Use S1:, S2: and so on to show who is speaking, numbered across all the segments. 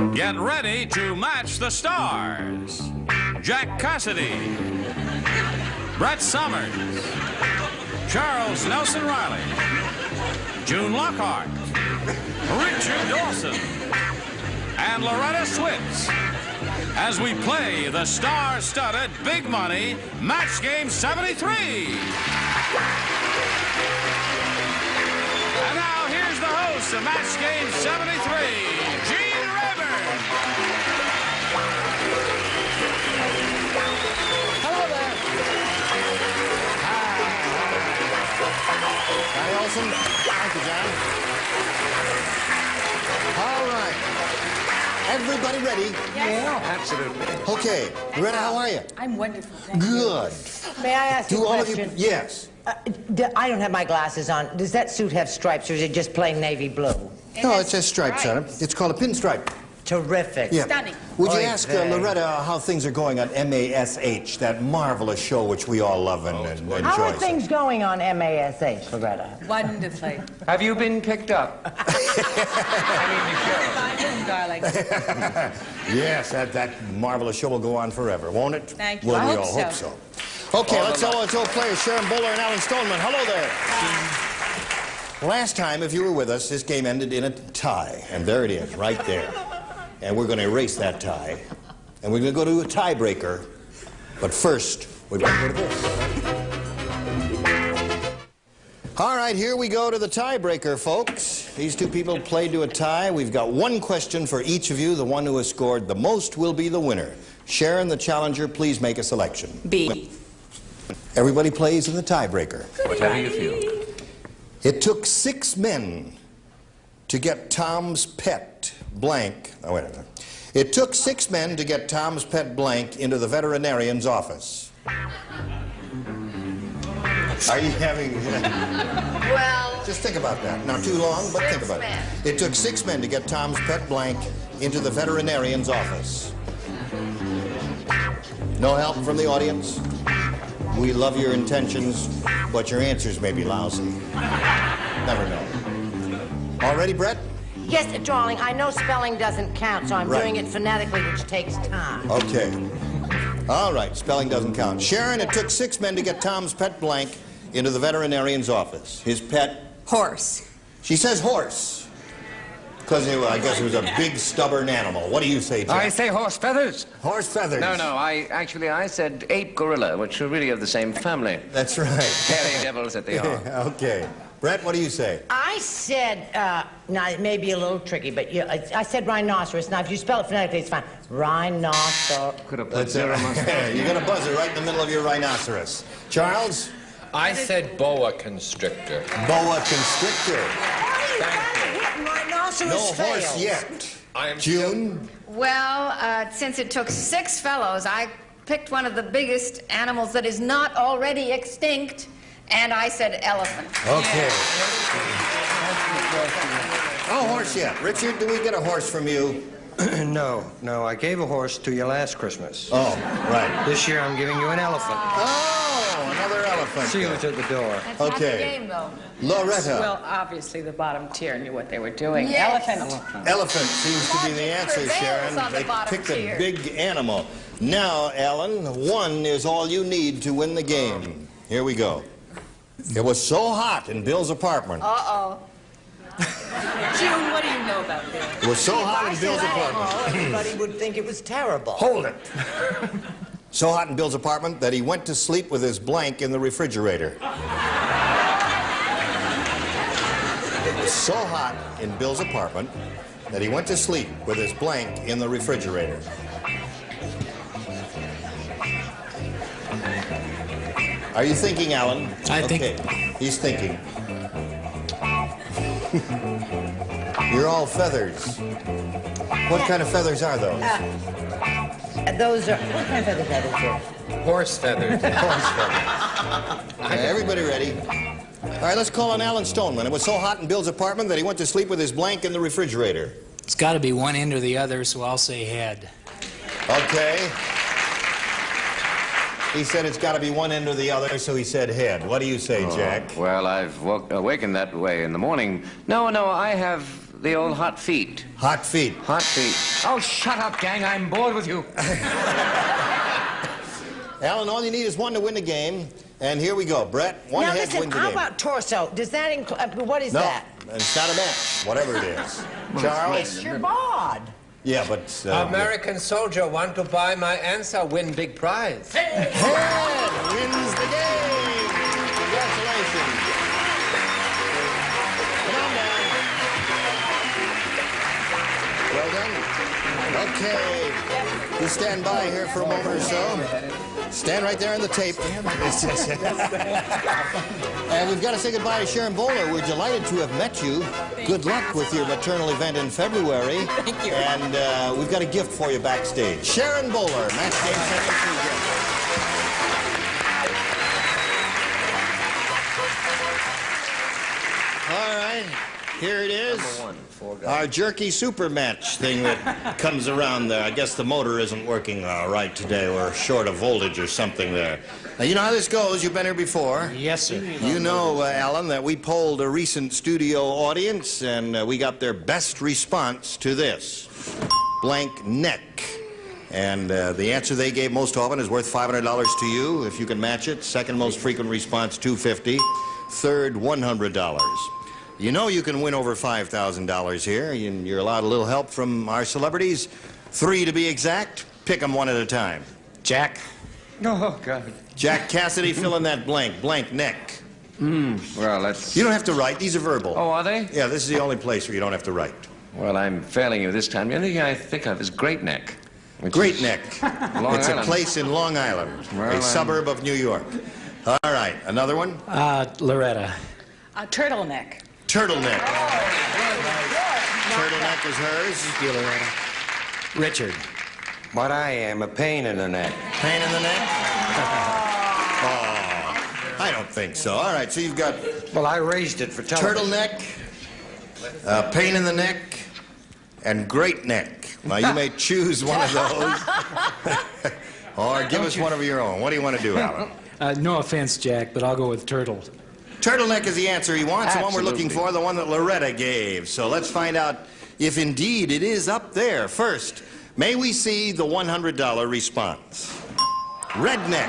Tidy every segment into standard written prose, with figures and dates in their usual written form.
S1: Get ready to match the stars. Jack Cassidy, Brett Summers, Charles Nelson Reilly, June Lockhart, Richard Dawson, and Loretta Swit as we play the star-studded Big Money Match Game 73. And now here's the host of Match Game 73, Gene Rayburn.
S2: Hello there. Hi, Olson. Thank you, John. All right. Everybody ready?
S3: Yeah, absolutely.
S2: Okay. Loretta, how are you?
S4: I'm wonderful, thank you.
S2: Good.
S5: May I ask you a
S2: all
S5: question?
S2: of you? Yes.
S5: I don't have my glasses on. Does that suit have stripes, or is it just plain navy blue?
S2: No, it says stripes on it. It's called a pinstripe.
S5: Terrific.
S2: Yeah.
S4: Stunning.
S2: Would you
S5: Oy
S2: ask
S5: vey.
S2: Loretta how things are going on MASH, that marvelous show which we all love and enjoy?
S5: How are
S2: so?
S5: things going on MASH, Loretta?
S4: Wonderfully.
S3: Have you been picked up?
S4: Darling.
S2: Yes, that marvelous show will go on forever, won't it?
S4: Thank you.
S2: Well,
S4: I
S2: we
S4: hope
S2: all
S4: so.
S2: hope so. Okay, let's all players, Sharon Bowler and Alan Stoneman. Hello there. Last time, if you were with us, this game ended in a tie. And there it is, right there. And we're going to erase that tie. And we're going to go to a tiebreaker. But first, we're going to go to this. All right, here we go to the tiebreaker, folks. These two people played to a tie. We've got one question for each of you. The one who has scored the most will be the winner. Sharon, the challenger, please make a selection.
S4: B.
S2: Everybody plays in the tiebreaker.
S3: Whatever you feel.
S2: It took 6 men to get Tom's pet blank. Oh, wait a minute. It took 6 men to get Tom's pet blank into the veterinarian's office. Are you having...
S6: Well...
S2: Just think about that. Not too long, but think about it. It took 6 men to get Tom's pet blank into the veterinarian's office. No help from the audience? We love your intentions, but your answers may be lousy. Never know. All ready, Brett?
S5: Yes, darling, I know spelling doesn't count, so I'm
S2: Right.
S5: doing it phonetically, which takes time.
S2: Okay. All right, spelling doesn't count. Sharon, it took 6 men to get Tom's pet blank into the veterinarian's office. His pet?
S4: Horse.
S2: She says horse. Because I guess it was a big, stubborn animal. What do you say, Jack?
S3: I say horse feathers.
S2: Horse feathers.
S3: No, I said ape gorilla, which are really of the same family.
S2: That's right.
S3: Hairy devils that they are.
S2: Okay. Brett, what do you say?
S5: I said, now it may be a little tricky, but I said rhinoceros. Now, if you spell it phonetically, it's fine. Rhinoceros.
S3: Could have put
S2: That's
S3: zero
S2: it.
S3: mustache.
S2: You're going to buzz it right in the middle of your rhinoceros. Charles?
S7: I said boa constrictor.
S2: Boa constrictor.
S5: Rhinoceros
S2: No
S5: fails.
S2: horse yet. June?
S6: Well, since it took 6 fellows, I picked one of the biggest animals that is not already extinct, and I said elephant.
S2: Okay. No horse yet. Richard, do we get a horse from you?
S8: No, I gave a horse to you last Christmas.
S2: Oh, right.
S8: This year I'm giving you an elephant.
S2: Oh, another elephant.
S8: See who's at the door.
S6: That's not the
S2: Okay.
S6: game, though.
S2: Loretta.
S4: Well, obviously the bottom tier knew what they were doing.
S6: Yes.
S4: Elephant.
S2: Elephant seems to be the
S6: Logic
S2: answer,
S6: prevails
S2: Sharon.
S6: on the
S2: They
S6: bottom
S2: picked
S6: tier.
S2: a big animal. Now, Alan, 1 is all you need to win the game. Here we go. It was so hot in Bill's apartment.
S6: Uh-oh.
S4: June, what do you know about this?
S2: It was so hot in Bill's apartment.
S5: Oh, everybody would think it was terrible.
S2: Hold it. So hot in Bill's apartment that he went to sleep with his blank in the refrigerator. It was so hot in Bill's apartment that he went to sleep with his blank in the refrigerator. Are you thinking, Alan?
S7: I think-
S2: Okay, he's thinking. You're all feathers. What kind of feathers are those?
S5: Those are, what kind of feathers are those?
S7: Horse feathers.
S2: Horse feathers. Okay, everybody ready? All right, let's call on Alan Stoneman. It was so hot in Bill's apartment that he went to sleep with his blank in the refrigerator.
S9: It's got to be one end or the other, so I'll say head.
S2: Okay. He said it's got to be one end or the other, so he said head. What do you say, Jack?
S3: Well, I've awakened that way in the morning. No, I have The old hot feet.
S2: Hot feet.
S3: Hot feet. Oh, shut up, gang. I'm bored with you.
S2: Alan, all you need is one to win the game. And here we go. Brett, one
S5: now
S2: head
S5: listen,
S2: wins the
S5: how
S2: game.
S5: about torso? Does that include, what is
S2: No,
S5: that?
S2: it's not a match, whatever it is. Charles?
S5: You're bod.
S2: Yeah, but...
S7: American soldier want to buy my answer, win big prize.
S2: Head wins the game. Congratulations. Come on down. Well done. Okay. You stand by here for a moment or so. Stand right there on the tape. And we've got to say goodbye to Sharon Bowler. We're delighted to have met you. Good luck with your maternal event in February.
S4: Thank you.
S2: And we've got a gift for you backstage. Sharon Bowler, Match Game 73 guest. All right, here it is.
S3: Number one, 4 guys.
S2: Our jerky super match thing that comes around there. I guess the motor isn't working right today. We're short of voltage or something there. Now, you know how this goes. You've been here before.
S9: Yes, sir.
S2: You know, Alan, that we polled a recent studio audience, and we got their best response to this. Blank neck. And the answer they gave most often is worth $500 to you if you can match it. Second most frequent response, $250. Third, $100. You know you can win over $5,000 here. You're allowed a little help from our celebrities. 3 to be exact. Pick them one at a time.
S9: Jack.
S3: Oh, God.
S2: Jack Cassidy, fill in that blank. Blank neck.
S3: Well, that's...
S2: You don't have to write. These are verbal.
S3: Oh, are they?
S2: Yeah, this is the only place where you don't have to write.
S3: Well, I'm failing you this time. The only thing I think of is Great Neck.
S2: Great Neck.
S3: Long
S2: It's
S3: Island.
S2: a place in Long Island,
S3: Well,
S2: a suburb of New York. All right, another one?
S9: Loretta.
S4: Turtleneck.
S2: Turtleneck. Turtleneck is hers.
S9: Thank you, Loretta. Richard.
S8: But I am a pain in the neck.
S2: Pain in the neck? Oh, I don't think so. All right, so you've got
S8: Well, I raised it for television.
S2: turtleneck, pain in the neck, and great neck. Now, you may choose one of those. Or give us one of your own. What do you want to do, Alan?
S9: No offense, Jack, but I'll go with Turtle.
S2: Turtleneck is the answer he wants, the one we're looking
S3: Absolutely.
S2: for, the one that Loretta gave. So let's find out if indeed it is up there. First, may we see the $100 response? Redneck.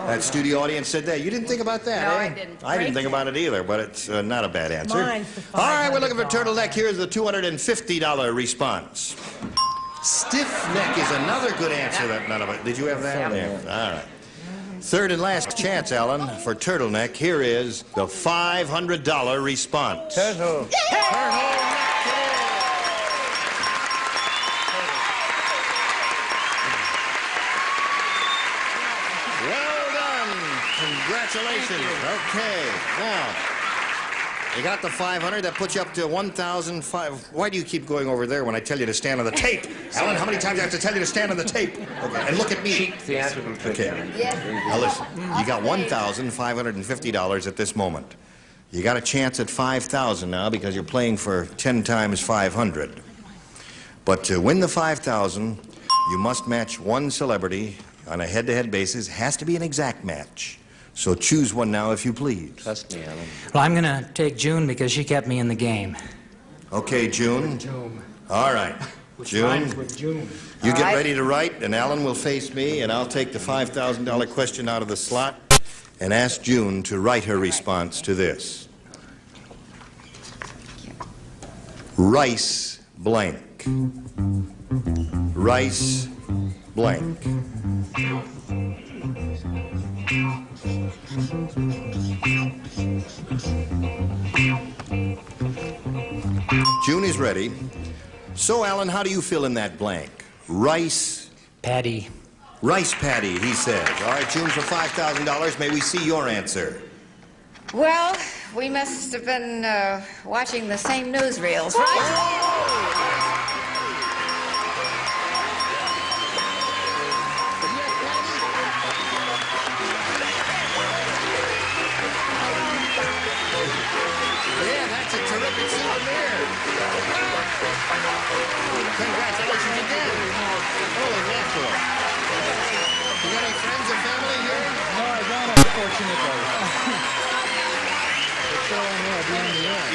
S2: That studio audience said that. You didn't think about that,
S6: No,
S2: eh?
S6: I didn't.
S2: I didn't think about it either, but it's not a bad answer.
S5: Mine's the
S2: All right, we're looking for
S5: $500.
S2: turtleneck. Here's the $250 response. Stiff neck is another good answer that none of it. Did you have that? Yeah. All right. Third and last chance, Alan, for turtleneck. Here is the $500 response.
S8: Turtle.
S2: Well done. Congratulations. Okay. Now, you got the 500. That puts you up to 1,005. Why do you keep going over there when I tell you to stand on the tape? Alan, how many times do I have to tell you to stand on the tape? Okay. And look at me.
S3: Cheap theatrical trick.
S2: Okay. Now listen, you got $1,550 at this moment. You got a chance at $5,000 now because you're playing for 10 times 500. But to win the $5,000, you must match one celebrity on a head-to-head basis. Has to be an exact match. So choose one now, if you please.
S3: Trust me, Alan.
S9: Well, I'm going to take June because she kept me in the game.
S2: Okay, June. All right. June,
S9: With June.
S2: you get ready to write, and Alan will face me, and I'll take the $5,000 question out of the slot and ask June to write her response to this. Rice blank. Rice blank. June is ready. So, Alan, how do you fill in that blank? Rice,
S9: Patty.
S2: rice patty, he says. All right, June, for $5,000, may we see your answer?
S6: Well, we must have been watching the same newsreels, right?
S2: Yeah, that's a terrific souvenir. Congratulations again. Holy mackerel. You got any friends or family here?
S9: No, I don't, unfortunately.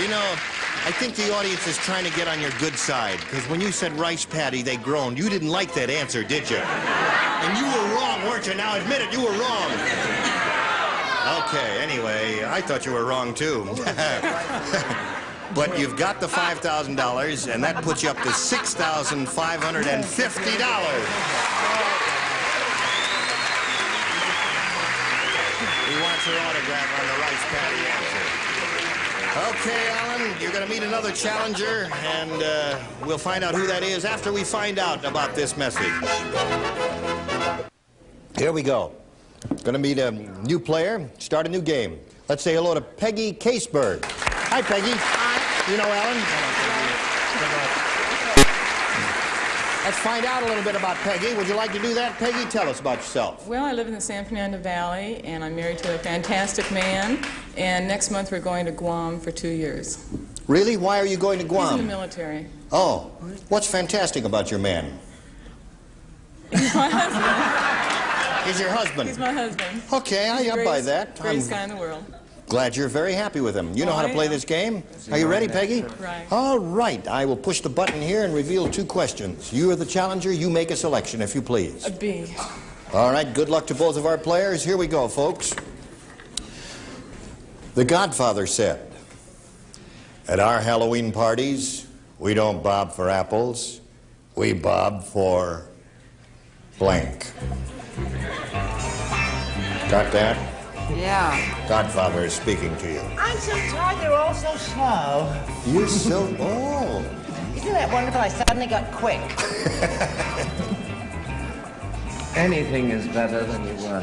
S2: You know, I think the audience is trying to get on your good side, because when you said rice patty, they groaned. You didn't like that answer, did you? And you were wrong, weren't you? Now admit it, you were wrong. Okay, anyway, I thought you were wrong, too. But you've got the $5,000, and that puts you up to $6,550. He wants her autograph on the rice patty answer. Okay, Alan, you're going to meet another challenger, and we'll find out who that is after we find out about this message. Here we go. Going to meet a new player, start a new game. Let's say hello to Peggy Caseberg. Hi, Peggy. Hi. You know Alan? Let's find out a little bit about Peggy. Would you like to do that, Peggy? Tell us about yourself.
S10: Well, I live in the San Fernando Valley, and I'm married to a fantastic man. And next month we're going to Guam for 2 years.
S2: Really? Why are you going to Guam?
S10: He's in the military.
S2: Oh, what's fantastic about your man?
S10: He's my husband.
S2: He's your husband?
S10: He's my husband.
S2: Okay, I buy that.
S10: Greatest guy in the world.
S2: Glad you're very happy with him. You know how to play this game? Are you ready, Peggy?
S10: Right.
S2: All right. I will push the button here and reveal 2 questions. You are the challenger. You make a selection, if you please.
S10: A B.
S2: All right. Good luck to both of our players. Here we go, folks. The Godfather said, "At our Halloween parties, we don't bob for apples. We bob for blank." Got that?
S5: Yeah.
S2: Godfather is speaking to you.
S5: I'm so tired. They're all so slow.
S2: You're so... Oh.
S5: Isn't that wonderful? I suddenly got quick.
S3: Anything is better than you were.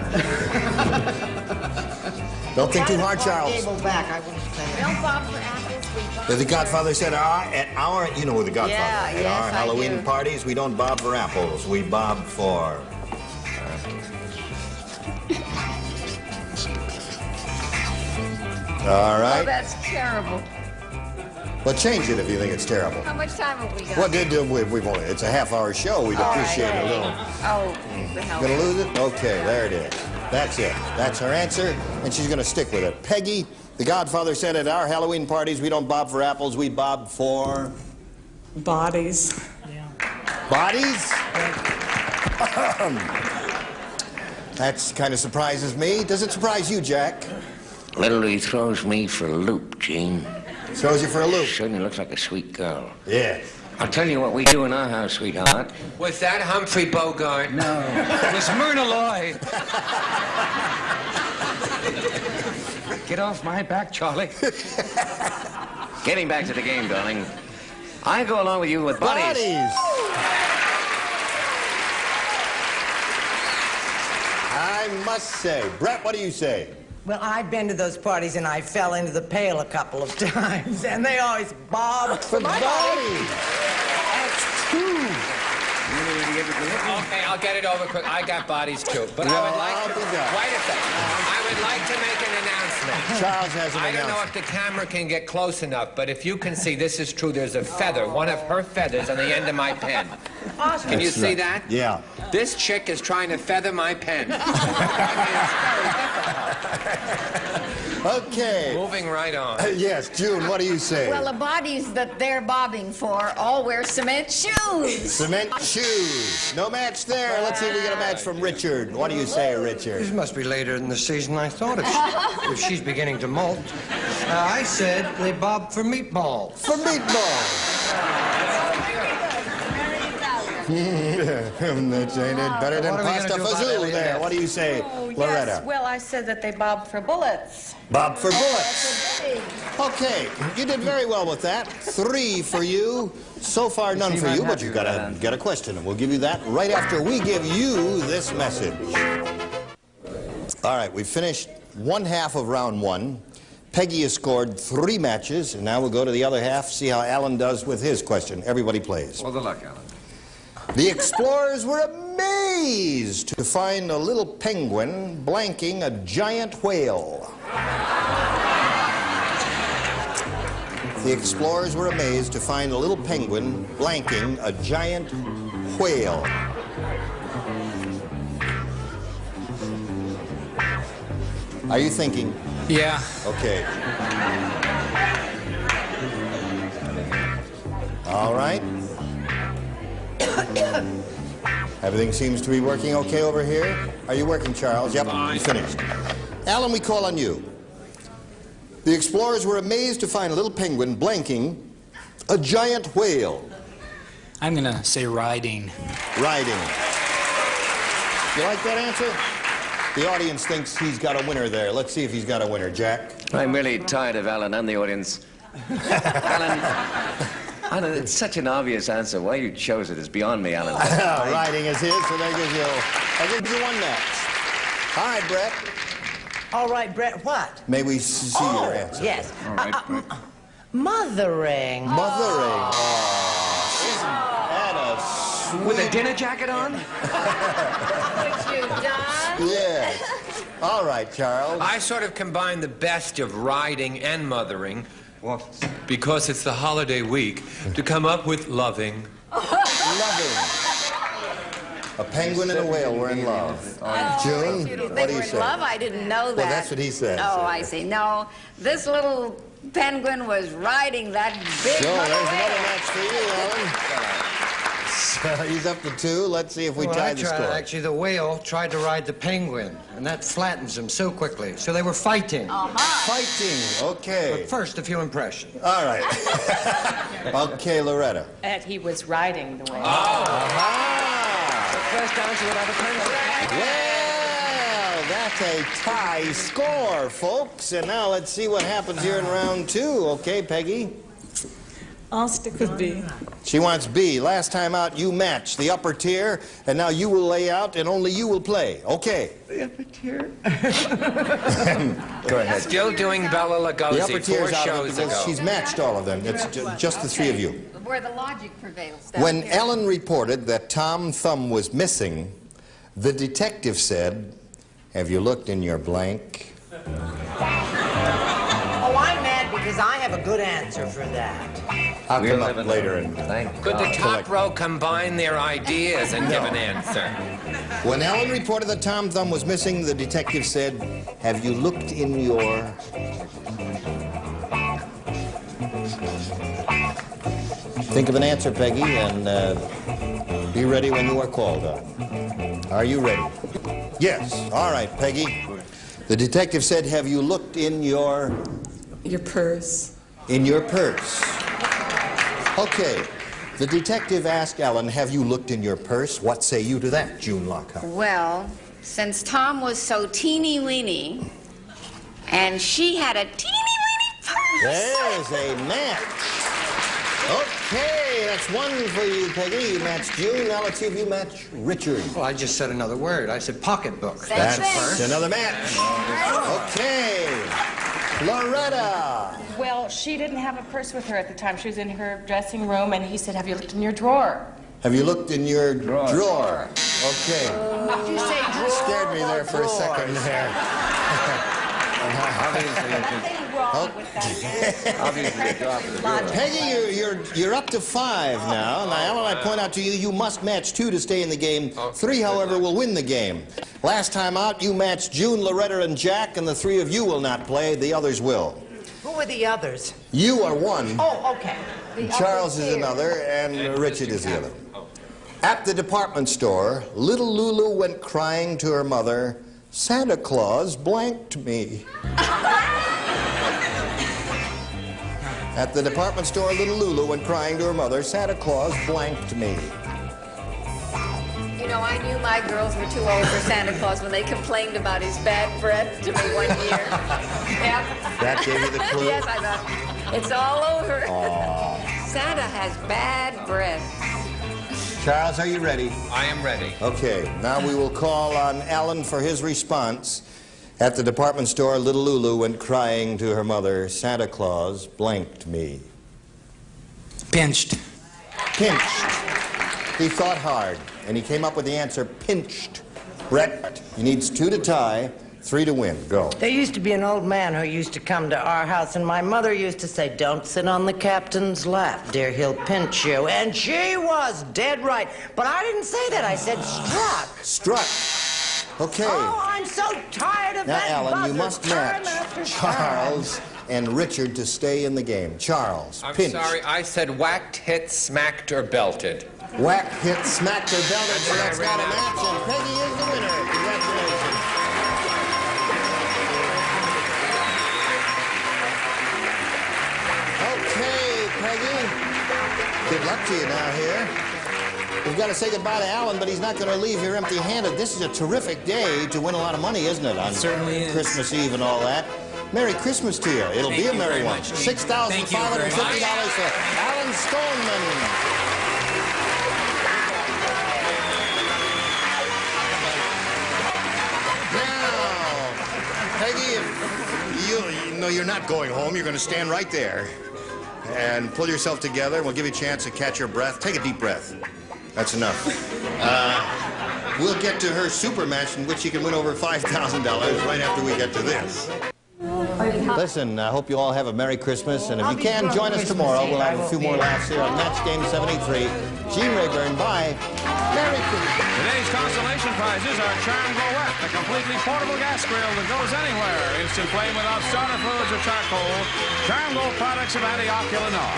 S2: Don't think too hard, Charles.
S5: Back, I would say.
S6: Don't bob for apples. We bob
S2: The Godfather said, at our, you know the Godfather.
S6: Yeah,
S2: at
S6: yes,
S2: our
S6: I
S2: Halloween
S6: do.
S2: parties, we don't bob for apples. We bob for... All
S6: Oh,
S2: right.
S6: that's terrible.
S2: Well, change it if you think it's terrible.
S6: How much time have we got?
S2: What did we've only? It's a half-hour show. We'd appreciate it a little.
S6: Oh, the hell.
S2: Gonna lose it? Okay, there it is. That's it. That's her answer, and she's gonna stick with it. Peggy, the Godfather said at our Halloween parties, we don't bob for apples. We bob for
S10: Bodies.
S2: bodies. That's kind of surprises me. Does it surprise you, Jack?
S3: Literally throws me for a loop, Gene.
S2: Throws you for a loop.
S3: Certainly looks like a sweet girl.
S2: Yeah.
S3: I'll tell you what we do in our house, sweetheart.
S7: Was that Humphrey Bogart?
S3: No. It was Myrna Loy. Get off my back, Charlie. Getting back to the game, darling. I go along with you with bodies.
S2: I must say. Brett, what do you say?
S5: Well, I've been to those parties and I fell into the pail a couple of times, and they always bob
S2: For bodies. That's 2.
S7: Okay, I'll get it over quick. I got bodies too. But I would like to... Wait a second. I would like to make an announcement.
S2: Charles has an
S7: I don't know
S2: announcement.
S7: if the camera can get close enough, but if you can see, this is true. There's a feather, one of her feathers on the end of my pen.
S5: Awesome.
S7: Can you see that?
S2: Yeah.
S7: This chick is trying to feather my pen.
S2: Okay.
S7: Moving right on.
S2: Yes, June, what do you say?
S6: Well, the bodies that they're bobbing for all wear cement shoes.
S2: Cement shoes. No match there. Let's see if we get a match from Richard. What do you say,
S8: This
S2: Richard?
S8: must be later in the season I thought if she's beginning to molt. I said they bob for meatballs.
S2: For meatballs. That's ain't it better than
S8: What are we gonna
S2: pasta
S8: do about
S2: fazool
S8: Elliot?
S2: there. What do you say, Loretta?
S4: Yes, well, I said that they bob for bullets.
S2: Bob for bullets. Okay, you did very well with that. 3 for you. So far, none for you, but you've got to get a question, and we'll give you that right after we give you this message. All right, we've finished 1/2 of round 1. Peggy has scored 3 matches, and now we'll go to the other half, see how Alan does with his question. Everybody plays.
S3: Well, good luck, Alan.
S2: The explorers were amazed to find a little penguin blanking a giant whale. The explorers were amazed to find a little penguin blanking a giant whale. Are you thinking?
S9: Yeah.
S2: Okay. All right. Everything seems to be working okay over here. Are you working, Charles? Yep, you finished. Alan, we call on you. The explorers were amazed to find a little penguin blanking a giant whale.
S9: I'm going to say riding.
S2: Riding. You like that answer? The audience thinks he's got a winner there. Let's see if he's got a winner. Jack?
S3: I'm really tired of Alan and the audience. Alan, it's such an obvious answer. Why you chose it is beyond me, Alan.
S2: Riding is his, so there gives you, I'll give you one match. All right, Brett.
S5: All right, Brett, what?
S2: May we see your answer?
S5: Yes.
S3: All right, Brett.
S5: Mothering.
S2: Mothering. Anna, sweet.
S3: With a dinner jacket on?
S6: What you done?
S2: Yes. All right, Charles.
S7: I sort of combine the best of riding and mothering, well, because it's the holiday week, to come up with loving.
S2: Loving. A penguin and a whale were in love. June, what do you say?
S6: Love? I didn't know that.
S2: Well, that's what he said.
S6: Oh, I see. No, this little penguin was riding that big
S2: So
S6: mother
S2: there's
S6: whale.
S2: another match for you, Alan. So he's up to 2. Let's see if we tie the score.
S8: Actually, the whale tried to ride the penguin, and that flattens him so quickly. So they were fighting.
S2: Fighting, okay.
S8: But first, a few impressions.
S2: All right. Okay, Loretta.
S10: That he was riding the whale.
S3: First answer without a penguin.
S2: Well, that's a tie score, folks. And now let's see what happens here in round 2. Okay, Peggy?
S10: I'll stick with B.
S2: She wants B. Last time out, you matched the upper tier, and now you will lay out, and only you will play. Okay.
S3: The upper tier? Go ahead.
S7: Still doing Bela Lugosi,
S2: The upper
S7: 4
S2: tier's out
S7: shows
S2: because
S7: ago.
S2: she's matched all of them. It's just the 3 of you.
S6: Where the logic prevails.
S2: When Ellen reported that Tom Thumb was missing, the detective said, "Have you looked in your blank?"
S5: Oh, I'm mad because I have a good answer for that.
S2: I'll
S3: We're
S2: come up
S3: living
S2: later
S3: in-
S2: and
S3: Thank
S7: Could the
S3: God.
S7: top row combine their ideas and give an answer?
S2: When Ellen reported that Tom Thumb was missing, the detective said, "Have you looked in your..." Think of an answer, Peggy, and be ready when you are called on. Are you ready? Yes. All right, Peggy. The detective said, "Have you looked in your..."
S10: Your purse.
S2: In your purse. Okay. The detective asked Ellen, "Have you looked in your purse?" What say you to that, June Lockhart?
S6: Well, since Tom was so teeny-weeny, and she had a teeny-weeny purse.
S2: There's a match. Okay, that's 1 for you, Peggy. You matched June. Now let's see if you match Richard.
S8: Well, I just said another word. I said pocketbook.
S2: That's
S6: First.
S2: another match. Okay. Loretta.
S10: Well, she didn't have a purse with her at the time. She was in her dressing room, and he said, "Have you looked in your drawer?"
S2: Have you looked in your drawer? Okay.
S5: Did you say drawer?
S2: Scared me there for a second there. Peggy, you're up to 5 now. Now, Alan, I point out to you, you must match 2 to stay in the game. 3, however, will win the game. Last time out, you matched June, Loretta, and Jack, and the 3 of you will not play. The others will.
S5: Who were the others?
S2: You are 1.
S5: Oh, okay.
S2: Charles is another, and Richard is the other. At the department store, little Lulu went crying to her mother, "Santa Claus blanked me." At the department store, little Lulu went crying to her mother, "Santa Claus blanked me."
S6: You know, I knew my girls were too old for Santa Claus when they complained about his bad breath to me one year. Yep.
S2: That gave you the clue?
S6: Yes, I thought, it's all over. Santa has bad breath.
S2: Charles, are you ready?
S7: I am ready.
S2: Okay, now we will call on Alan for his response. At the department store, little Lulu went crying to her mother, "Santa Claus blanked me."
S9: Pinched.
S2: Pinched. He thought hard, and he came up with the answer, pinched. Brett, he needs 2 to tie, 3 to win. Go.
S5: There used to be an old man who used to come to our house, and my mother used to say, "Don't sit on the captain's lap, dear, he'll pinch you." And she was dead right. But I didn't say that. I said struck.
S2: Struck. Okay.
S5: Oh, I'm so tired of
S2: Now,
S5: that
S2: Alan, you
S5: buzzer
S2: must
S5: turn
S2: match
S5: after turn.
S2: Charles and Richard to stay in the game. Charles,
S7: I'm
S2: pinch.
S7: sorry, I said whacked, hit, smacked, or belted.
S2: Whacked, hit, smacked, or belted, so that's not a match, and Peggy is the winner. Congratulations. Okay, Peggy. Good luck to you now here. We've got to say goodbye to Alan, but he's not going to leave here empty-handed. This is a terrific day to win a lot of money, isn't it? On
S9: Certainly is.
S2: Christmas Eve and all that. Merry Christmas to you. It'll be a merry one. $6,550 for Alan Stoneman. Now, Peggy, you're not going home. You're going to stand right there and pull yourself together. We'll give you a chance to catch your breath. Take a deep breath. That's enough. We'll get to her super match in which she can win over $5,000 right after we get to this. Listen, I hope you all have a Merry Christmas, and if you can, join us tomorrow. We'll have a few more laughs here on Match Game 73. Gene Rayburn, bye. Merry Christmas.
S1: Today's consolation prizes are Charm Go-Wet, the completely portable gas grill that goes anywhere. Instant flame without starter fluids or charcoal. Charm Go products of antiocular gnaw.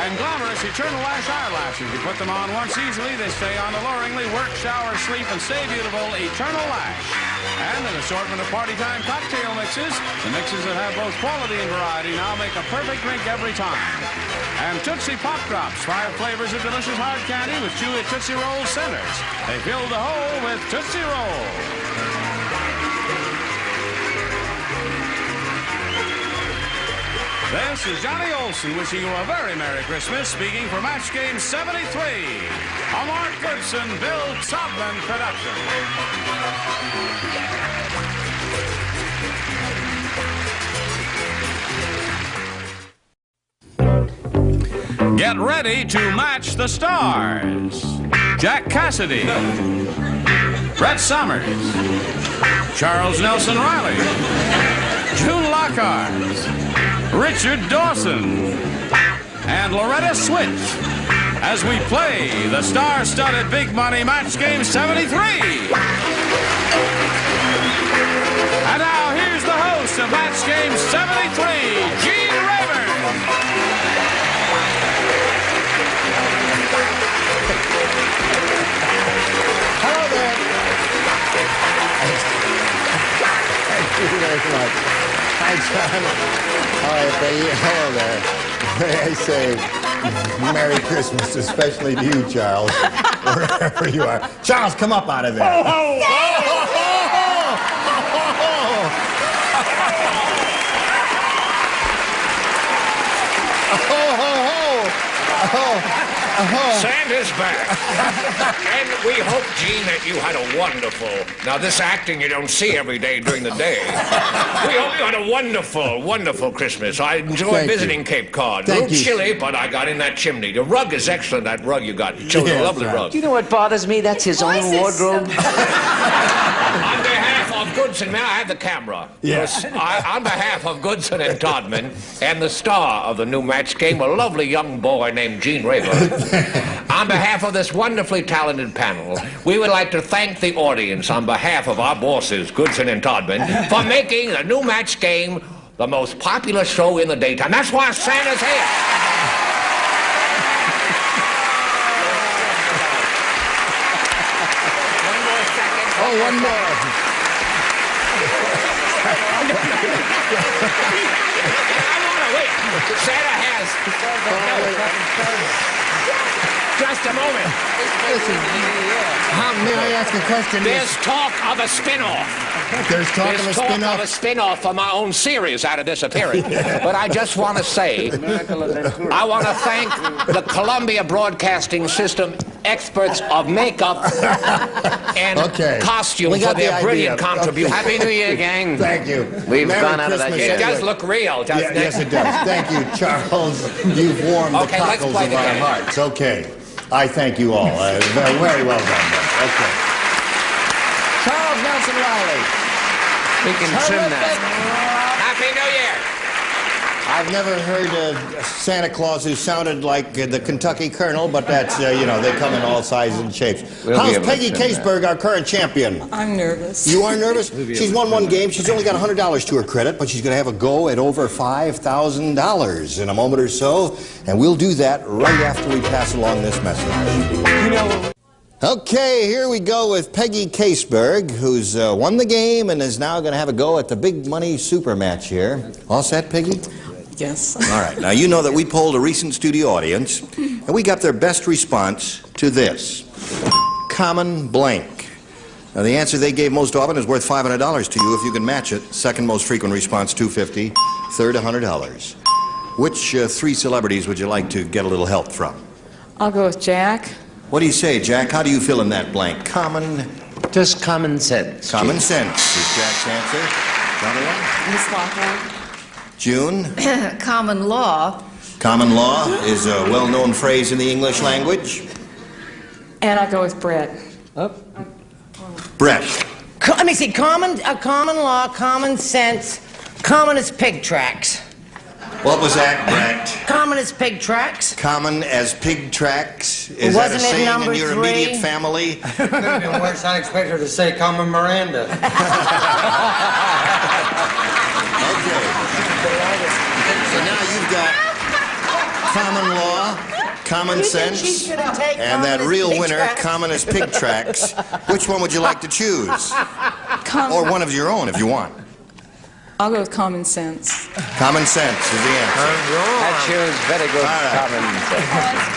S1: And glamorous Eternal Lash eyelashes. You put them on once easily, they stay on alluringly. Work, shower, sleep, and stay beautiful. Eternal Lash. And an assortment of party time cocktail mixes. The mixes that have both quality and variety now make a perfect drink every time. And Tootsie Pop Drops, 5 flavors of delicious hard candy with chewy Tootsie Roll centers. They fill the hole with Tootsie Roll. This is Johnny Olson wishing you a very Merry Christmas, speaking for Match Game 73. A Mark Goodson, Bill Tubman production. Get ready to match the stars. Jack Cassidy, Brett Summers, Charles Nelson Reilly, June Lockhart, Richard Dawson, and Loretta Swit as we play the star-studded Big Money Match Game 73. And now here's the host of Match Game 73, Gene Rayburn.
S2: Hello there. Thank you very much. Hi, John. All right, Peggy. Hello there. May I say Merry Christmas, especially to you, Charles, wherever you are. Charles, come up out of there. Oh, ho, ho,
S11: Santa's back. And we hope, Gene, that you had a wonderful... Now, this acting you don't see every day during the day. We hope you had a wonderful, wonderful Christmas. I enjoyed visiting Cape Cod. A little chilly, but I got in that chimney. The rug is excellent, that rug you got. Chose a lovely rug.
S3: Do you know what bothers me? That's his own wardrobe.
S11: On behalf of Goodson, may I have the camera?
S2: Yes.
S11: On behalf of Goodson and Todman and the star of the new Match Game, a lovely young boy named Gene Rayburn. On behalf of this wonderfully talented panel, we would like to thank the audience on behalf of our bosses, Goodson and Todman, for making the new Match Game the most popular show in the daytime. That's why Santa's here.
S2: one more.
S11: Santa has. Just a moment.
S2: Listen, may I ask a question?
S11: There's talk of a spin-off.
S2: There's talk of a spin-off?
S11: Of a spin-off for my own series out of this appearance. But I just want to say, I want to thank the Columbia Broadcasting System experts of makeup and costume for their brilliant contribution.
S3: Happy New Year, gang.
S2: Thank you.
S3: We've gone out of that
S11: yet. It does look real, doesn't it?
S2: Yes, it does. Thank you, Charles. You've warmed the cockles of our hearts. Okay. I thank you all. Very well done. Okay. Charles Nelson Reilly.
S3: We can trim that.
S11: Happy New Year.
S2: I've never heard a Santa Claus who sounded like the Kentucky Colonel, but that's, you know, they come in all sizes and shapes. How's Peggy Caseberg, our current champion?
S10: I'm nervous.
S2: You are nervous? She's won one game. She's only got $100 to her credit, but she's going to have a go at over $5,000 in a moment or so, and we'll do that right after we pass along this message. You know... Okay, here we go with Peggy Caseberg, who's won the game and is now going to have a go at the big money super match here. All set, Peggy?
S10: Yes.
S2: All right. Now, you know that we polled a recent studio audience, and we got their best response to this. Common blank. Now, the answer they gave most often is worth $500 to you if you can match it. Second most frequent response, $250. Third, $100. Which three celebrities would you like to get a little help from?
S10: I'll go with Jack.
S2: What do you say, Jack? How do you fill in that blank? Common...
S3: Just common sense.
S2: Common sense is Jack's answer.
S10: Miss Lockhart.
S2: June?
S6: Common law.
S2: Common law is a well-known phrase in the English language.
S10: And I'll go with Brett.
S2: Brett.
S5: Let me see. Common law, common sense, common as pig tracks.
S2: What was that, Brett?
S5: Common as pig tracks.
S2: Common as pig tracks? Is that a saying in your immediate family?
S8: It could have been worse. I expected her to say common Miranda.
S2: Okay. So now you've got common law, common sense, and that real winner, common as pig tracks. Which one would you like to choose? Or one of your own if you want.
S10: I'll go with common sense.
S2: Common sense is the answer.
S3: That shows very good common sense.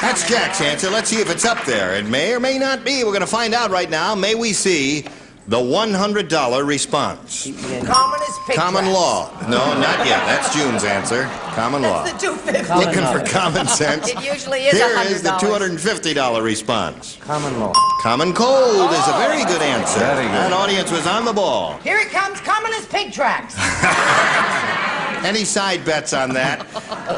S2: That's Jack's answer. Let's see if it's up there. It may or may not be. We're going to find out right now. May we see the $100 response?
S5: Common as pig
S2: Common
S5: tracks.
S2: law. No, not yet. That's June's answer. Common law.
S5: That's the $250.
S2: Looking for common sense.
S6: It usually is
S2: Here
S6: $100.
S2: is the $250 response.
S3: Common law.
S2: Common cold is a very good answer.
S3: Very good.
S2: That audience was on the ball.
S5: Here it comes, common as pig tracks.
S2: Any side bets on that?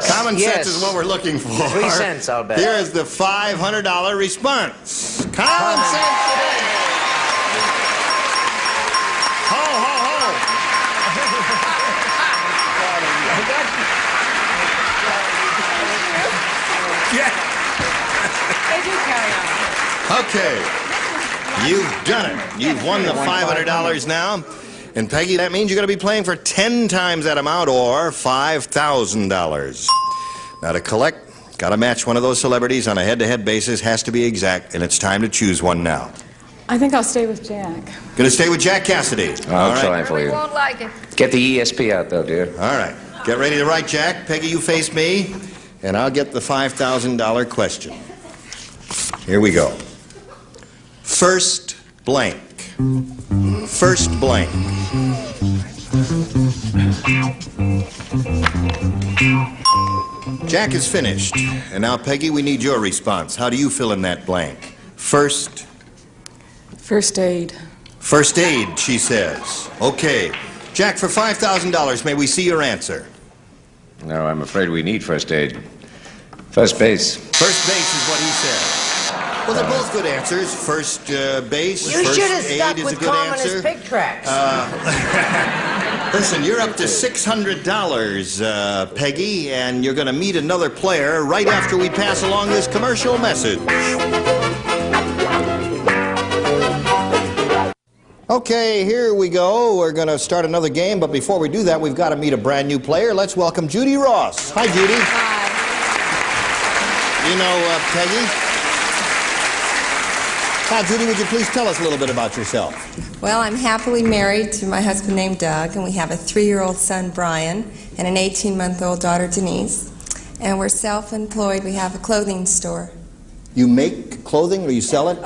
S2: Common sense is what we're looking for.
S3: 3 cents, I'll bet.
S2: Here is the $500 response. Common sense today. Ho, ho, ho. Okay. You've done it. You've won the $500 now. And Peggy, that means you're going to be playing for 10 times that amount or $5,000. Now to collect, got to match one of those celebrities on a head-to-head basis, has to be exact, and it's time to choose one now.
S10: I think I'll stay with Jack.
S2: Going to stay with Jack Cassidy.
S3: I'll try for
S6: We
S3: you.
S6: won't like it.
S3: Get the ESP out, though, dear.
S2: All right. Get ready to write, Jack. Peggy, you face me, and I'll get the $5,000 question. Here we go. First blank. First blank. Jack is finished. And now, Peggy, we need your response. How do you fill in that blank? First
S10: aid.
S2: First aid, she says. Okay. Jack, for $5,000, may we see your answer?
S3: No, I'm afraid we need first aid. First base.
S2: First base is what he said. Well, they're both good answers. First base,
S5: You
S2: first
S5: should have stuck
S2: aid is a
S5: with
S2: good
S5: common
S2: answer.
S5: as pig tracks.
S2: Listen, you're up to $600, Peggy, and you're going to meet another player right after we pass along this commercial message. Okay, here we go. We're going to start another game, but before we do that, we've got to meet a brand new player. Let's welcome Judy Ross. Hi, Judy.
S4: Hi.
S2: You know Peggy? Now, Judy, would you please tell us a little bit about yourself?
S4: Well, I'm happily married to my husband named Doug, and we have a 3-year-old son, Brian, and an 18-month-old daughter, Denise. And we're self-employed. We have a clothing store.
S2: You make clothing or you sell it?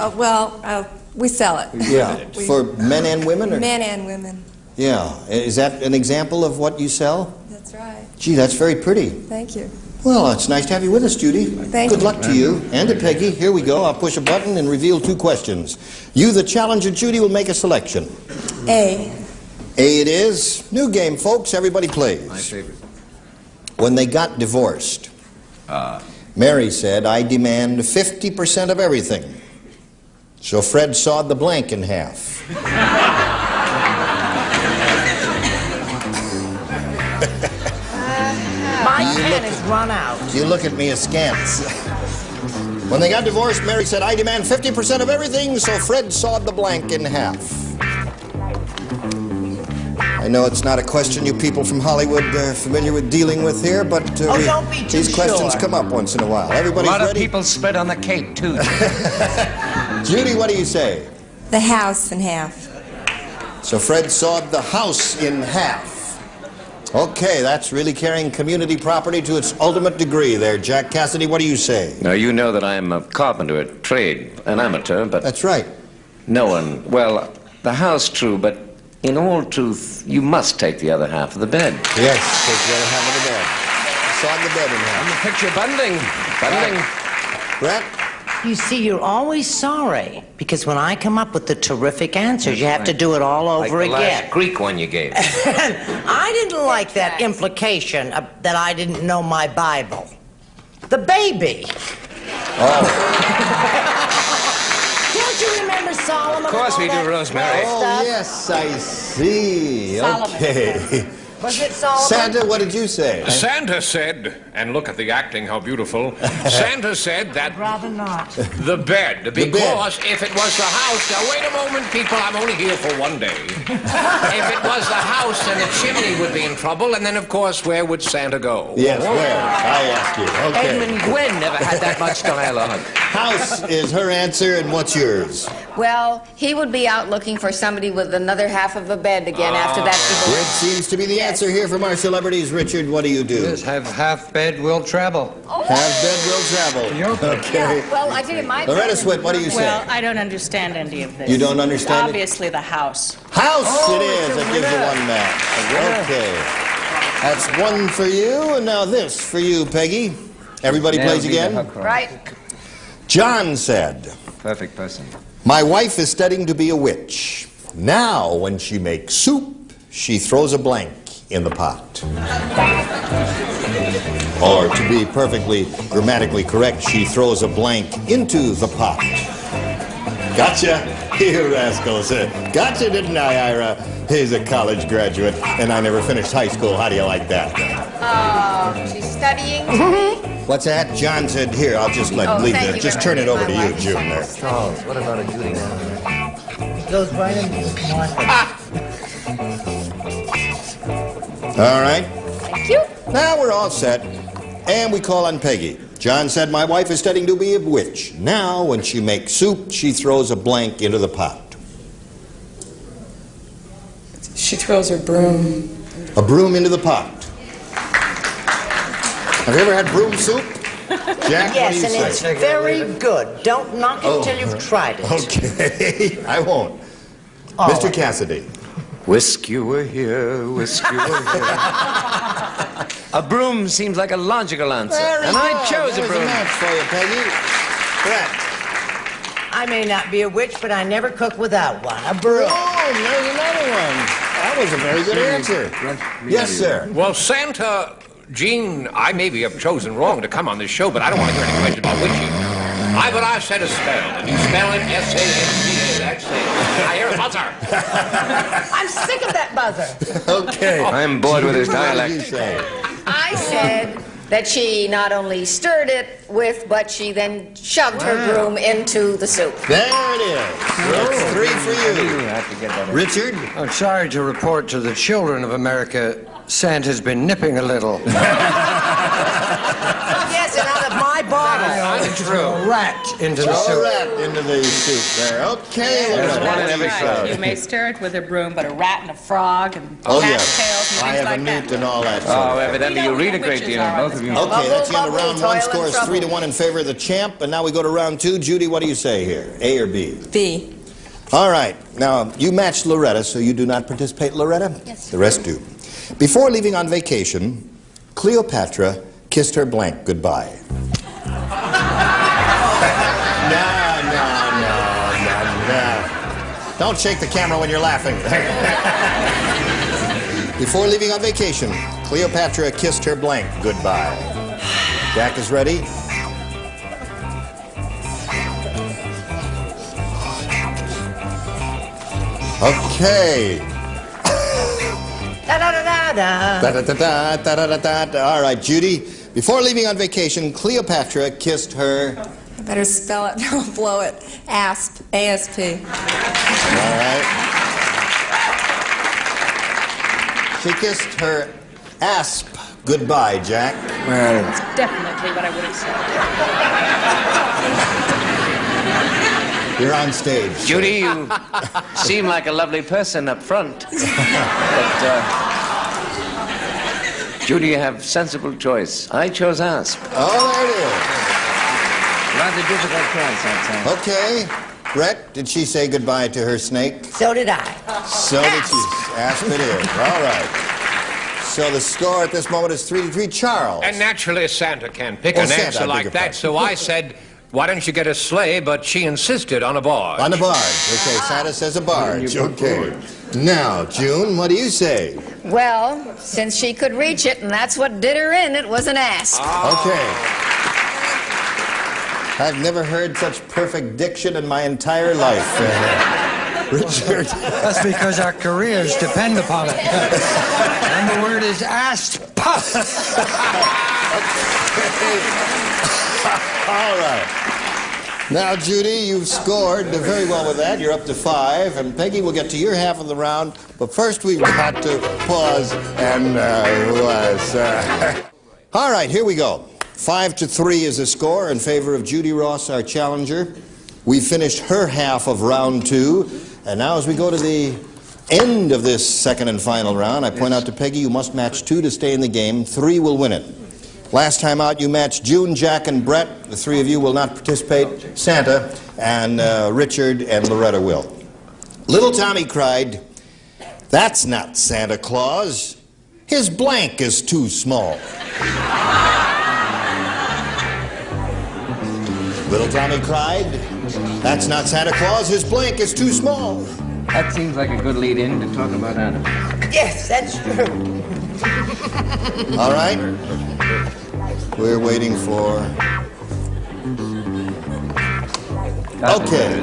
S4: We sell it.
S2: Yeah. For men and women? Or?
S4: Men and women.
S2: Yeah. Is that an example of what you sell?
S4: That's right.
S2: Gee, that's very pretty.
S4: Thank you.
S2: Well, it's nice to have you with us, Judy.
S4: Thank
S2: Good
S4: you.
S2: luck to you and to Peggy. Here we go. I'll push a button and reveal 2 questions. You, the challenger, Judy, will make a selection.
S4: A.
S2: A it is. New game, folks. Everybody plays.
S3: My favorite.
S2: When they got divorced, Mary said, I demand 50% of everything. So Fred sawed the blank in half.
S5: My pen has run out.
S2: You look at me askance. When they got divorced, Mary said, I demand 50% of everything, so Fred sawed the blank in half. I know it's not a question you people from Hollywood are familiar with dealing with here, but
S5: don't be too
S2: these questions come up once in a while. Everybody's
S3: A lot
S2: ready?
S3: of people spit on the cake, too.
S2: Judy, what do you say?
S4: The house in half.
S2: So Fred sawed the house in half. Okay, that's really carrying community property to its ultimate degree there. Jack Cassidy, what do you say?
S3: Now, you know that I'm a carpenter at trade, an amateur, but...
S2: That's right.
S3: No one... Well, the house, true, but in all truth, you must take the other half of the bed.
S2: Yes, take the other half of the bed. Sawed the bed in half.
S3: I'm a picture bundling.
S2: Brett?
S5: You see, you're always sorry, because when I come up with the terrific answers, you have to do it all over
S3: Like the
S5: again.
S3: last Greek one you gave.
S5: I didn't like that implication that I didn't know my Bible. The baby.
S2: Oh.
S5: Don't you remember Solomon?
S3: Of course we
S5: and all
S3: do,
S5: that
S3: Rosemary.
S5: stuff?
S2: Oh, yes, I see.
S5: Solomon.
S2: Okay.
S5: Was it Solomon?
S2: Santa, what did you say?
S11: Santa said, and look at the acting, how beautiful. Santa said that
S5: I'd rather not.
S11: the bed, because if it was the house, now wait a moment, people, I'm only here for one day. If it was the house, then the chimney would be in trouble, and then, of course, where would Santa go?
S2: Yes, where? I ask you. Okay.
S3: Edmund Gwynn never had that much dialogue.
S2: House is her answer, and what's yours?
S6: Well, he would be out looking for somebody with another half of a bed again after that
S2: Which
S6: divorce.
S2: seems to be the answer here from our celebrities. Richard, what do you do?
S8: Yes, have half bed will travel.
S2: Half bed will travel. Okay.
S6: Yeah, well, I tell you, my
S2: Loretta Swit, what do you say?
S12: Well, I don't understand any of this.
S2: You don't understand it?
S12: Obviously, the house.
S2: House it is. That gives you one match. Okay. That's one for you, and now this for you, Peggy. Everybody plays again?
S6: Right.
S2: John said,
S3: Perfect person.
S2: my wife is studying to be a witch. Now, when she makes soup, she throws a blank in the pot. Or, to be perfectly grammatically correct, she throws a blank into the pot. Gotcha, you rascals. Gotcha, didn't I, Ira? He's a college graduate, and I never finished high school. How do you like that?
S6: She's studying.
S2: What's that? John said, here, I'll just leave
S6: thank
S2: it.
S6: you
S2: Just
S6: very
S2: turn it
S6: much,
S2: over to
S6: my
S2: you,
S6: wife.
S2: June, there.
S3: Charles, what about a Judy now?
S5: It goes right into Martha.
S2: All right.
S6: Thank you.
S2: Now we're all set. And we call on Peggy. John said, my wife is studying to be a witch. Now, when she makes soup, she throws a blank into the pot.
S10: She throws her broom.
S2: A broom into the pot. Have you ever had broom soup? Jack,
S5: Yes,
S2: what do you
S5: and
S2: say?
S5: it's very good. Don't knock it till you've tried it.
S2: Okay, I won't.
S5: All
S2: Mr.
S5: right.
S2: Cassidy.
S3: Whisk you were here, whisk you were here. A broom seems like a logical answer. And I chose a
S2: There's
S3: broom.
S2: a match for you, Peggy. Brett.
S5: I may not be a witch, but I never cook without one. A broom.
S2: Oh, there's another one. That was a very good answer. Yes, sir.
S11: Well, Santa, Gene, I maybe have chosen wrong to come on this show, but I don't want to hear any questions about witching. But I said a spell, and you spell it S-A-N-T-A. That's it. I hear a buzzer.
S5: I'm sick of that buzzer.
S2: Okay.
S3: I'm bored with his
S2: What did you
S3: dialect.
S2: say?
S6: I said that she not only stirred it with, but she then shoved her broom into the soup.
S2: There it is. That's 3 for you.
S3: have to get that in.
S2: Richard?
S8: I'm sorry to report to the children of America, Santa's been nipping a little.
S5: Yes, and out of my bottle.
S8: A rat into the
S2: Throw a
S8: soup.
S2: rat into the soup there. Okay.
S3: There's
S2: Loretta,
S3: one
S2: what
S3: in
S2: do
S3: every
S2: you
S3: crowd.
S2: say?
S12: You may stir it with a broom, but a rat and a frog and
S2: Oh,
S12: cattails
S2: yes.
S12: and
S2: I
S12: things
S2: have a
S12: like that.
S2: newt and all that sort
S3: Oh,
S2: of thing.
S3: evidently you read a great
S12: Witches
S3: deal,
S12: are
S3: both of you.
S2: Okay, that's the end of
S6: Bubble,
S2: round one.
S6: toil, and
S2: Score is
S6: trouble.
S2: 3-1 in favor of the champ. And now we go to round 2. Judy, what do you say here? A or B?
S4: B.
S2: All right. Now, you matched Loretta, so you do not participate, Loretta?
S6: Yes.
S2: The rest do. Before leaving on vacation, Cleopatra kissed her blank goodbye. No. Don't shake the camera when you're laughing. Before leaving on vacation, Cleopatra kissed her blank goodbye. Jack is ready. Okay.
S5: Da-da-da-da, Da-da.
S2: Da-da-da-da, da-da-da-da. All right, Judy. Before leaving on vacation, Cleopatra kissed her...
S4: I better spell it, I'll blow it. ASP, A-S-P.
S2: All right. She kissed her asp goodbye, Jack.
S12: Well, that's definitely what I would have said.
S2: You're on stage.
S3: Judy, you seem like a lovely person up front. But, Judy, you have sensible choice. I chose asp.
S2: Oh, there it
S3: Rather difficult choice, I'd say.
S2: is. Okay. Brett, did she say goodbye to her snake?
S5: So did I.
S2: So did she. Asp it is. All right. So the score at this moment is 3-3. Charles.
S11: And naturally, Santa can't pick an
S2: Santa,
S11: answer
S2: I beg
S11: like
S2: your
S11: that,
S2: pardon.
S11: so I said, why don't you get a sleigh? But she insisted on a barge.
S2: On the barge. Okay, Santa says a barge. Okay. Now, June, what do you say?
S6: Well, since she could reach it, and that's what did her in, it was an asp.
S2: Okay. I've never heard such perfect diction in my entire life. Richard.
S8: That's because our careers depend upon it. And the word is asp.
S2: All right. Now, Judy, you've scored very well with that. You're up to 5. And Peggy, we'll get to your half of the round. But first, we've got to pause and All right, here we go. 5-3 is the score in favor of Judy Ross, our challenger. We finished her half of round 2. And now as we go to the end of this second and final round, I point out to Peggy, you must match 2 to stay in the game. 3 will win it. Last time out, you matched June, Jack, and Brett. The 3 of you will not participate. Santa and Richard and Loretta will. Little Tommy cried, "That's not Santa Claus. His blank is too small." Little Tommy cried, "That's not Santa Claus. His blank is too small."
S3: That seems like a good lead-in to talk about animals.
S5: Yes, that's true.
S2: All right. We're waiting for... Okay.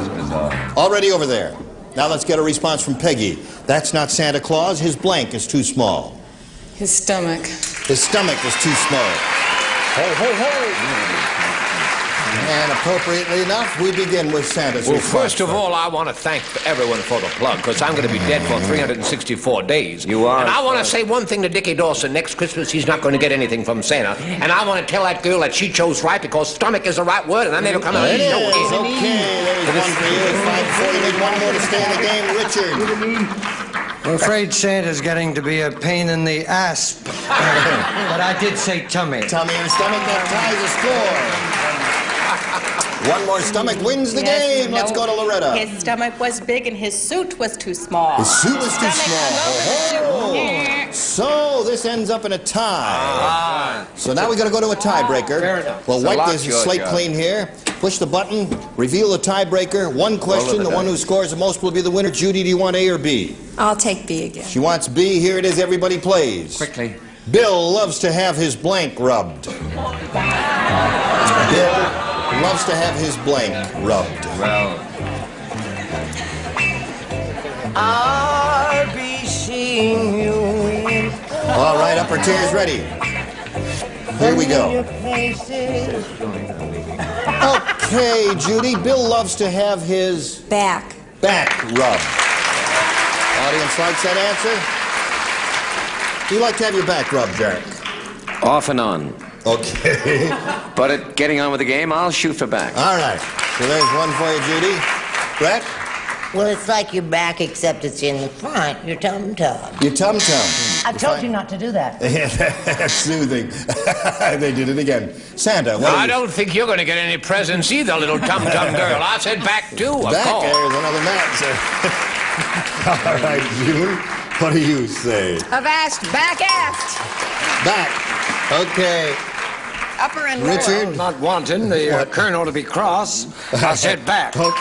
S2: Already over there. Now let's get a response from Peggy. "That's not Santa Claus. His blank is too small."
S10: His stomach.
S2: His stomach is too small. Ho, ho, ho. And appropriately enough, we begin with Santa's
S11: Well,
S2: response.
S11: first of all, I want to thank everyone for the plug, because I'm going to be dead for 364 days.
S3: You are.
S11: And I want to say one thing to Dickie Dawson. Next Christmas, he's not going to get anything from Santa. And I want to tell that girl that she chose right, because stomach is the right word, and I never come out.
S2: It is. Okay, there's one for you. 5-4. You need one more to stay in the game. Richard.
S8: I'm afraid Santa's getting to be a pain in the asp. But I did say tummy.
S2: Tummy and stomach, that ties the score. One more stomach wins the game. Let's go to Loretta.
S12: His stomach was big and his suit was too small.
S2: His suit was too small. Oh. So this ends up in a tie. So now we got to go to a tiebreaker. We'll wipe this slate clean here. Push the button. Reveal the tiebreaker. One question. The one who scores the most will be the winner. Judy, do you want A or B?
S4: I'll take B again.
S2: She wants B. Here it is. Everybody plays.
S3: Quickly.
S2: Bill loves to have his blank rubbed. Bill loves to have his blank rubbed.
S3: Well,
S5: I'll be seeing you in...
S2: All right, upper tiers ready. Here we go. Okay, Judy. Bill loves to have his
S4: Back.
S2: back rubbed. Audience likes that answer? Do you like to have your back rubbed, Jack?
S3: off and on.
S2: Okay.
S3: But getting on with the game, I'll shoot for back.
S2: All right. So there's one for you, Judy. Brett?
S5: Well, it's like your back, except it's in the front, your tum-tum.
S2: Your tum-tum.
S5: I told you not to do that.
S2: That's soothing. They did it again. Santa, what
S11: I don't think you're going to get any presents either, little tum-tum girl. I said back, too, of
S2: back,
S11: course.
S2: there's another match. All right, June, what do you say?
S6: I've asked back aft.
S2: Back. Okay.
S6: Upper and lower.
S2: Richard?
S8: Not wanting the colonel to be cross. I said back.
S2: Okay. All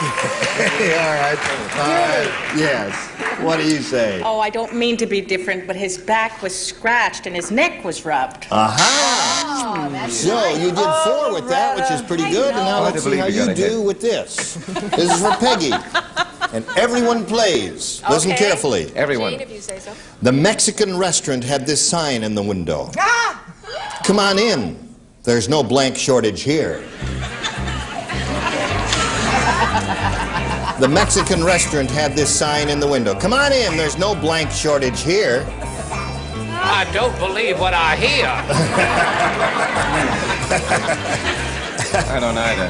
S2: right. Yes. What do you say?
S12: Oh, I don't mean to be different, but his back was scratched and his neck was rubbed.
S2: Aha! So you did 4 with that, which is pretty good. And now let's see how you do with this. This is for Peggy. And everyone plays. Listen
S6: Okay.
S2: carefully.
S3: Everyone.
S6: Gene, if you say so.
S2: The Mexican restaurant had this sign in the window.
S5: Ah!
S2: Come on in. There's no blank shortage here. The Mexican restaurant had this sign in the window. Come on in. There's no blank shortage here.
S11: I don't believe what I hear.
S3: I don't either.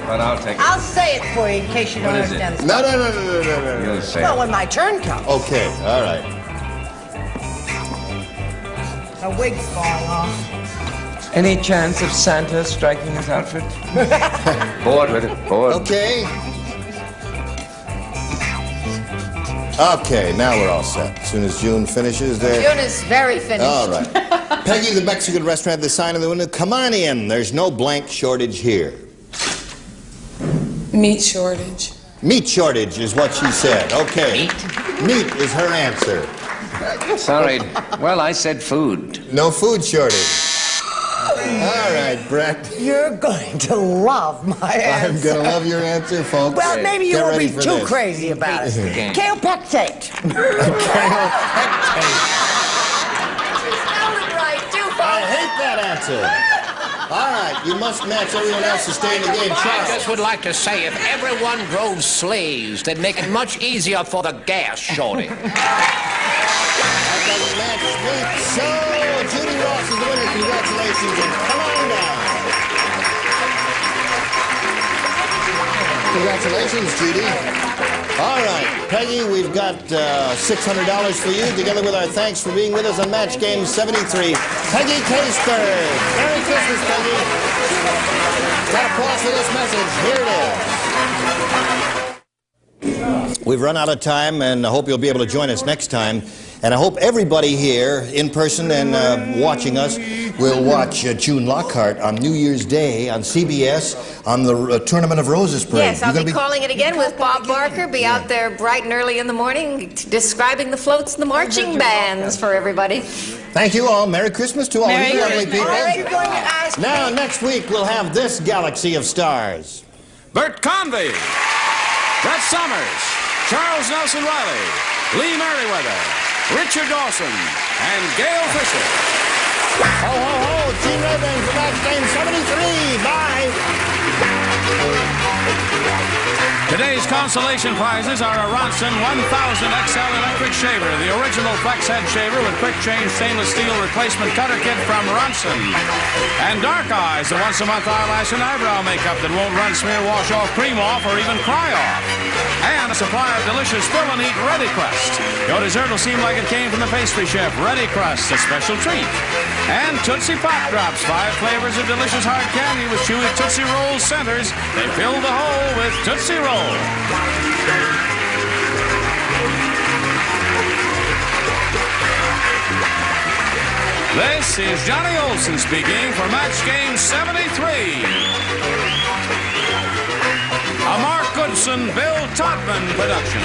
S3: But I'll take it.
S5: I'll say it for you in case you don't
S3: What is it?
S5: understand.
S2: No.
S3: You'll say
S5: Well,
S3: it.
S5: when my turn comes.
S2: Okay, all right.
S5: A wig's falling off.
S7: Any chance of Santa striking his outfit?
S3: Bored with it. Bored.
S2: Okay. Okay, now we're all set. As soon as June finishes there.
S6: June is very finished.
S2: All right. Peggy, the Mexican restaurant had the sign in the window. Come on in. There's no blank shortage here.
S10: Meat shortage.
S2: Meat shortage is what she said. Okay. Meat is her answer.
S3: Sorry. Well, I said food.
S2: No food shortage. All right, Brett.
S5: You're going to love my
S2: I'm
S5: answer.
S2: going to love your answer, folks.
S5: Well, maybe you
S2: Get
S5: won't
S2: ready
S5: be
S2: for
S5: too
S2: this.
S5: crazy about it.
S3: game.
S5: Kale pectate.
S6: Spelled it right, too,
S2: I
S6: folks.
S2: hate that answer. All right, you must match everyone else to stay in the game.
S11: I
S2: Charles.
S11: just would like to say if everyone drove sleighs, they'd make it much easier for the gas shortage.
S2: That doesn't match meat. So, Judy Ross is the winner. Congratulations, and come on down. Congratulations, Judy. All right, Peggy, we've got $600 for you, together with our thanks for being with us on Match Game 73. Peggy Caseberg. Merry Christmas, Peggy. Got applause for this message. Here it is. We've run out of time, and I hope you'll be able to join us next time. And I hope everybody here, in person and watching us, will watch June Lockhart on New Year's Day on CBS on the Tournament of Roses parade.
S6: Yes, I'll be calling it again with Bob Barker. Be out there bright and early in the morning describing the floats and the marching bands for everybody.
S2: Thank you all. Merry Christmas to all you lovely people. Now, next week, we'll have this galaxy of stars.
S1: Bert Convy, Brett Summers, Charles Nelson Reilly, Lee Merriweather, Richard Dawson, and Gail Fisher.
S2: Ho, ho, ho. Gene Rayburn for Match Game 73. Bye.
S1: Today's consolation prizes are a Ronson 1000 XL electric shaver, the original flex head shaver with quick change stainless steel replacement cutter kit from Ronson. And Dark Eyes, the once-a-month eyelash and eyebrow makeup that won't run, smear, wash off, cream off, or even cry off. And a supply of delicious Fill and Eat Ready Crust. Your dessert will seem like it came from the pastry chef. Ready Crust, a special treat. And Tootsie Pop Drops, 5 flavors of delicious hard candy with chewy Tootsie Roll centers. They fill the hole with Tootsie Roll. This is Johnny Olson speaking for Match Game 73. A Mark Goodson, Bill Todman production.